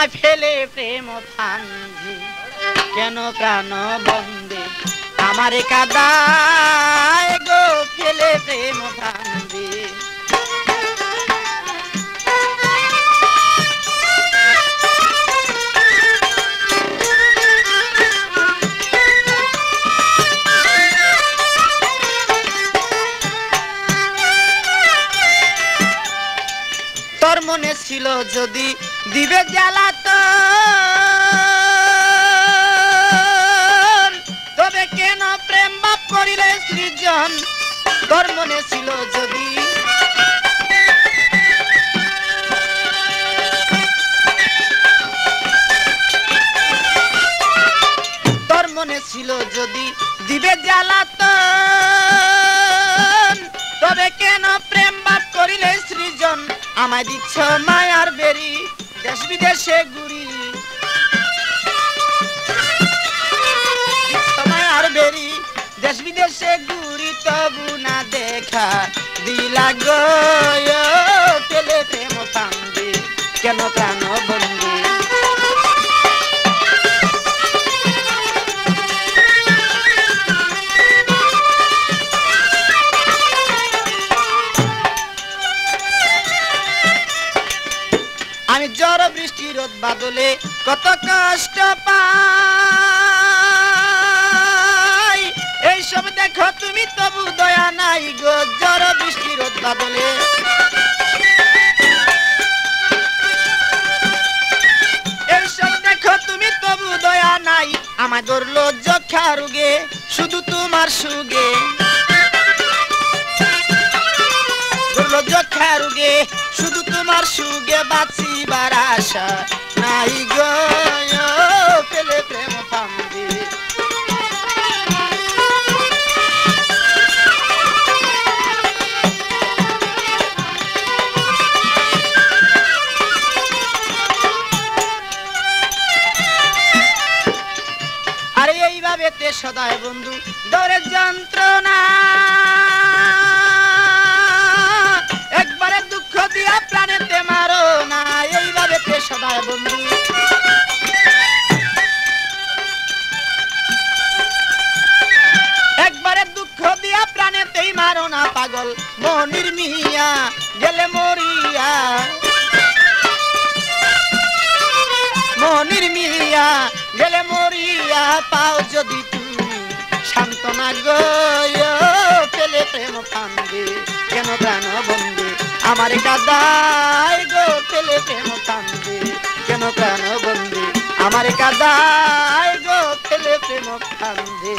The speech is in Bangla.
আমায় ফেলে প্রেম ফান্ধি কেন প্রাণ বন্দে আমারে কাদায় গো ফেলে প্রেম ফান্ধি তোর মনে ছিল যদি দিবে জ্বালাতন তবে কেন প্রেম বাপ করিলে সৃজন তোর মনে ছিল যদি তোর মনে ছিল যদি দিবে জ্বালাতন তবে কেন প্রেম বাপ করিলে সৃজন আমায় দিচ্ছ মায়ার বেরি দেশ বিদেশে ঘুরি দিচ্ছ মায়ার বেরি দেশ বিদেশে ঘুরি তবু না দেখা দিলা গো ফেলে প্রেম ফান্ধি কেন প্রাণ বন্দী আমি ঝড় বৃষ্টি রোদ বাদলে কত কষ্ট পাই এইসব দেখো তুমি তবু দয়া নাই গো ঝড় বৃষ্টি রোদ বাদলে এইসব দেখো তুমি তবু দয়া নাই আমার ধরলো যক্ষা রোগে শুধু তোমার সুগে ধরলো যক্ষা রোগে শুধু তোমার সুগে বাঁচিবার আশা নাই গো ফেলে প্রেম ফান্ধি আরে এইভাবে তে সদায় বন্ধু দরের যন্ত্রণা একবারে দুঃখ দিয়া প্রাণেতে মারো না এইভাবে তে সদায় বন্ধু একবারে দুঃখ দিয়া প্রাণেতেই মারো না পাগল মনির মিয়া গেলে মরিয়া মনির মিয়া গেলে মরিয়া পাও যদি তুমি সান্ত্বনা গো ফেলে প্রেম ফান্ধি কেন প্রাণ বন্দী আমার কাদায় গো ফেলে প্রেম ফান্ধি কেন প্রাণ বন্দী আমার কাদায় গো ফেলে প্রেম ফান্ধি